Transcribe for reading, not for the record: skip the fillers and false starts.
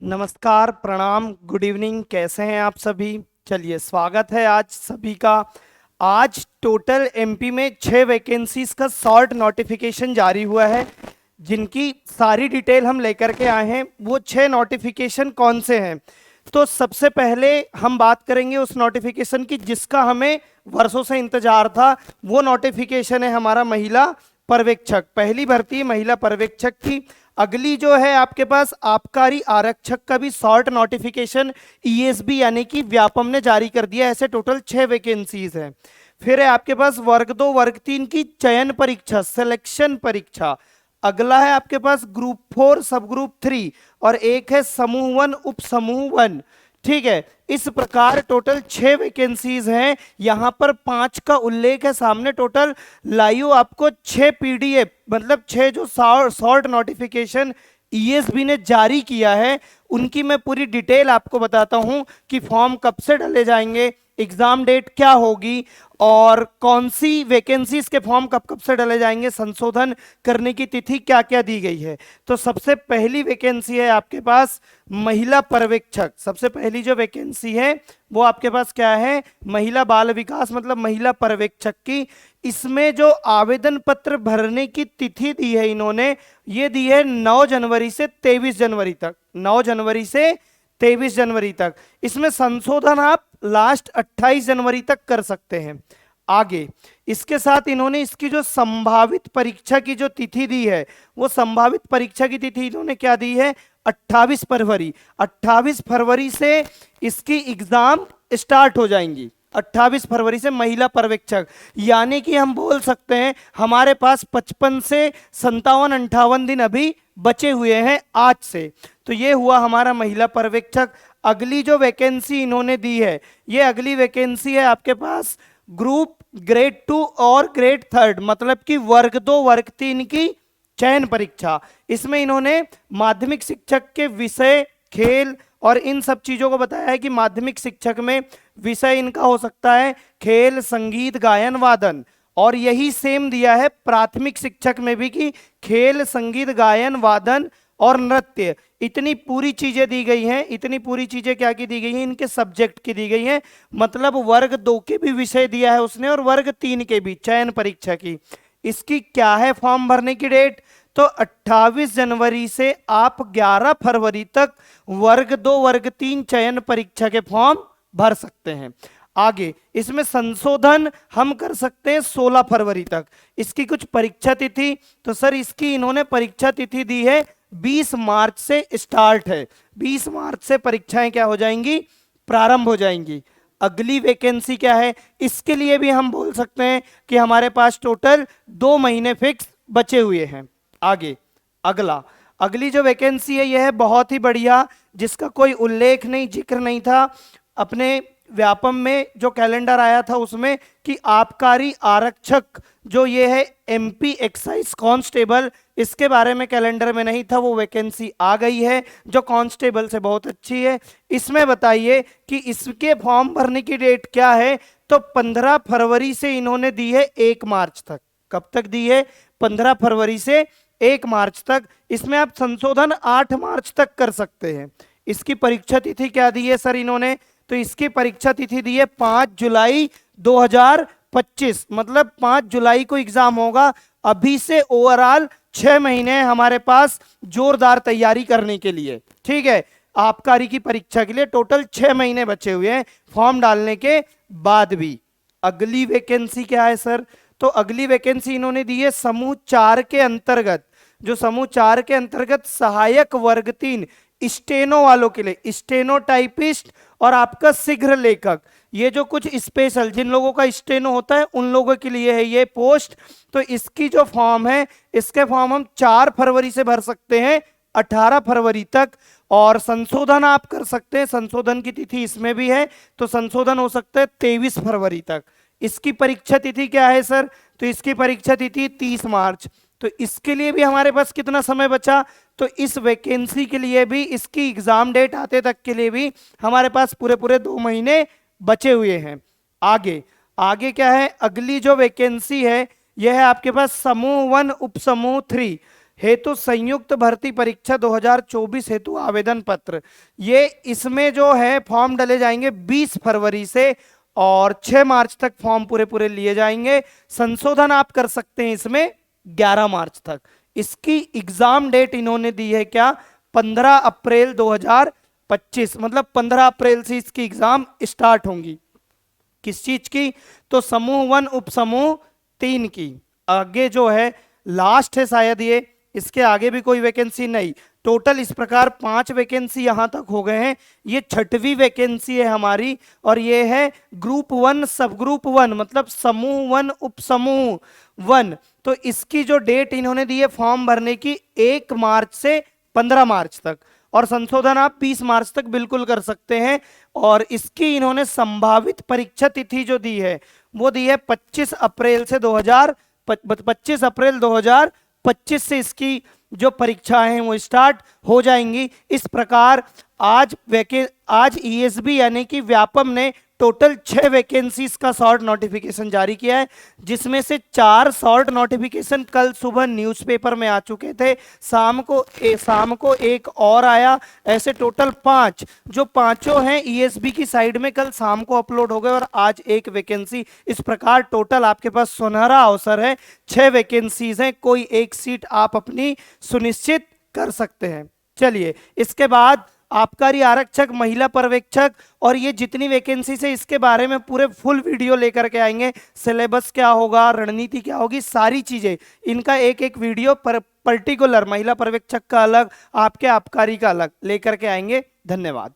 नमस्कार, प्रणाम, good evening. कैसे हैं आप सभी? चलिए, स्वागत है आज सभी का। आज टोटल एमपी में 6 वैकेंसीज का शॉर्ट नोटिफिकेशन जारी हुआ है, जिनकी सारी डिटेल हम लेकर के आए हैं। वो 6 नोटिफिकेशन कौन से हैं? तो सबसे पहले हम बात करेंगे उस नोटिफिकेशन की जिसका हमें वर्षों से इंतजार था। वो नोटिफिकेशन है हमारा महिला पर्यवेक्षक, पहली भर्ती महिला पर्यवेक्षक की। अगली जो है आपके पास आबकारी आरक्षक का भी शॉर्ट नोटिफिकेशन ईएसबी यानी कि व्यापम ने जारी कर दिया। ऐसे टोटल 6 वैकेंसीज हैं। फिर है आपके पास वर्ग 2 वर्ग 3 की चयन परीक्षा, सिलेक्शन परीक्षा। अगला है आपके पास ग्रुप 4 सब ग्रुप 3 और एक है समूह 1 उप समूह 1। ठीक है, इस प्रकार टोटल 6 वैकेंसीज हैं। यहां पर 5 का उल्लेख है सामने। टोटल लाइव आपको 6 पीडीएफ मतलब 6 जो शॉर्ट नोटिफिकेशन ईएसबी ने जारी किया है, उनकी मैं पूरी डिटेल आपको बताता हूं कि फॉर्म कब से डाले जाएंगे, एग्जाम डेट क्या होगी और कौन सी वैकेंसीज के फॉर्म कब कब से डाले जाएंगे, संशोधन करने की तिथि क्या क्या दी गई है। तो सबसे पहली वैकेंसी है आपके पास महिला पर्यवेक्षक। सबसे पहली जो वैकेंसी है वो आपके पास क्या है? महिला बाल विकास मतलब महिला पर्यवेक्षक की। इसमें जो आवेदन पत्र भरने की तिथि दी है इन्होंने, ये दी है 9 जनवरी से 23 जनवरी तक। 9 जनवरी से 23 जनवरी तक। इसमें संशोधन आप लास्ट 28 जनवरी तक कर सकते हैं। आगे इसके साथ इन्होंने इसकी जो संभावित परीक्षा की जो तिथि दी है, वो संभावित परीक्षा की तिथि इन्होंने क्या दी है? 28 फरवरी। 28 फरवरी से इसकी एग्जाम स्टार्ट हो जाएंगी। 28 फरवरी से महिला पर्यवेक्षक, यानी कि हम बोल सकते हैं हमारे पास 55 से 57-58 दिन अभी बचे हुए हैं आज से। तो ये हुआ हमारा महिला पर्यवेक्षक। अगली जो वैकेंसी इन्होंने दी है, ये अगली वैकेंसी है आपके पास ग्रुप ग्रेड 2 और ग्रेड 3 मतलब कि वर्ग 2 वर्ग 3 की चयन परीक्षा। इसमें इन्होंने माध्यमिक शिक्षक के विषय, खेल और इन सब चीजों को बताया है कि माध्यमिक शिक्षक में विषय इनका हो सकता है खेल, संगीत, गायन, वादन। और यही सेम दिया है प्राथमिक शिक्षक में भी कि खेल, संगीत, गायन, वादन और नृत्य। इतनी पूरी चीजें दी गई हैं। इतनी पूरी चीजें क्या की दी गई हैं? इनके सब्जेक्ट की दी गई हैं। मतलब वर्ग 2 के भी विषय दिया है उसने और वर्ग 3 के भी चयन परीक्षा की। इसकी क्या है फॉर्म भरने की डेट? तो 28 जनवरी से आप 11 फरवरी तक वर्ग 2 वर्ग 3 चयन परीक्षा के फॉर्म भर सकते हैं। आगे इसमें संशोधन हम कर सकते हैं 16 फरवरी तक। इसकी कुछ परीक्षा तिथि, तो सर इसकी इन्होंने परीक्षा तिथि दी है 20 मार्च से स्टार्ट है। 20 मार्च से परीक्षाएं क्या हो जाएंगी? प्रारंभ हो जाएंगी। अगली वैकेंसी क्या है? इसके लिए भी हम बोल सकते हैं कि हमारे पास टोटल 2 महीने फिक्स बचे हुए हैं। आगे अगली जो वैकेंसी है यह है बहुत ही बढ़िया, जिसका कोई उल्लेख नहीं, जिक्र नहीं था अपने व्यापम में जो कैलेंडर आया था उसमें, कि आबकारी आरक्षक जो ये है एमपी एक्साइज कांस्टेबल, इसके बारे में कैलेंडर में नहीं था। वो वैकेंसी आ गई है जो कांस्टेबल से बहुत अच्छी है। इसमें बताइए कि इसके फॉर्म भरने की डेट क्या है? तो 15 फरवरी से इन्होंने दी है 1 मार्च तक। कब तक दी है? 15 फरवरी से 1 मार्च तक। इसमें आप संशोधन 8 मार्च तक कर सकते हैं। इसकी परीक्षा तिथि क्या दी है सर इन्होंने? तो इसकी परीक्षा तिथि दी है 5 जुलाई 2025 मतलब 5 जुलाई को एग्जाम होगा। अभी से ओवरऑल 6 महीने हमारे पास जोरदार तैयारी करने के लिए। ठीक है, आबकारी की परीक्षा के लिए टोटल 6 महीने बचे हुए हैं फॉर्म डालने के बाद भी। अगली वैकेंसी क्या है सर? तो अगली वैकेंसी इन्होंने दी है समूह 4 के अंतर्गत। जो समूह 4 के अंतर्गत सहायक वर्ग 3 स्टेनो वालों के लिए, स्टेनो टाइपिस्ट और आपका शीघ्र लेखक, ये जो कुछ स्पेशल जिन लोगों का स्टेनो होता है उन लोगों के लिए है ये पोस्ट। तो इसकी जो फॉर्म है, इसके फॉर्म हम 4 फरवरी से भर सकते हैं 18 फरवरी तक। और संशोधन आप कर सकते हैं, संशोधन की तिथि इसमें भी है, तो संशोधन हो सकता है 23 फरवरी तक। इसकी परीक्षा तिथि क्या है सर? तो इसकी परीक्षा तिथि 30 मार्च। तो इसके लिए भी हमारे पास कितना समय बचा? तो इस वैकेंसी के लिए भी, इसकी एग्जाम डेट आते तक के लिए भी हमारे पास पूरे पूरे 2 महीने बचे हुए हैं। आगे क्या है? अगली जो वैकेंसी है यह है आपके पास समूह 1 उप समूह 3। हेतु संयुक्त भर्ती परीक्षा 2024 हेतु आवेदन पत्र, ये इसमें जो है फॉर्म डले जाएंगे 20 फरवरी से और 6 मार्च तक फॉर्म पूरे पूरे लिए जाएंगे। संशोधन आप कर सकते हैं इसमें 11 मार्च तक। इसकी एग्जाम डेट इन्होंने दी है क्या, 15 अप्रैल 2025, मतलब 15 अप्रैल से इसकी एग्जाम स्टार्ट होंगी। किस चीज की, तो समूह 1 उपसमूह 3 की। आगे जो है लास्ट है शायद ये, इसके आगे भी कोई वैकेंसी नहीं। टोटल इस प्रकार 5 वैकेंसी यहां तक हो गए हैं। ये 6वीं वैकेंसी है हमारी और ये है ग्रुप 1 सब ग्रुप 1, मतलब समूह 1 उपसमूह 1। तो इसकी जो डेट इन्होंने दी है फॉर्म भरने की 1 मार्च से 15 मार्च तक, और संशोधन आप 20 मार्च तक बिल्कुल कर सकते हैं। और इसकी इन्होंने संभावित परीक्षा तिथि जो दी है वो दी है 25 अप्रैल से 25 अप्रैल 2025 से इसकी जो परीक्षाएं हैं वो स्टार्ट हो जाएंगी। इस प्रकार आज ईएसबी यानी कि व्यापम ने टोटल 6 वैकेंसीज का शॉर्ट नोटिफिकेशन जारी किया है, जिसमें से 4 शॉर्ट नोटिफिकेशन कल सुबह न्यूज़पेपर में आ चुके थे, शाम को एक और आया। ऐसे टोटल 5, जो पांचों हैं ईएसबी की साइड में कल शाम को अपलोड हो गए और आज एक वैकेंसी। इस प्रकार टोटल आपके पास सुनहरा अवसर है, 6 वैकेंसीज हैं, कोई एक सीट आप अपनी सुनिश्चित कर सकते हैं। चलिए इसके बाद आबकारी आरक्षक, महिला पर्यवेक्षक और ये जितनी वैकेंसी है इसके बारे में पूरे फुल वीडियो लेकर के आएंगे। सिलेबस क्या होगा, रणनीति क्या होगी, सारी चीजें इनका एक एक वीडियो पर्टिकुलर महिला पर्यवेक्षक का अलग, आपके आबकारी का अलग लेकर के आएंगे। धन्यवाद।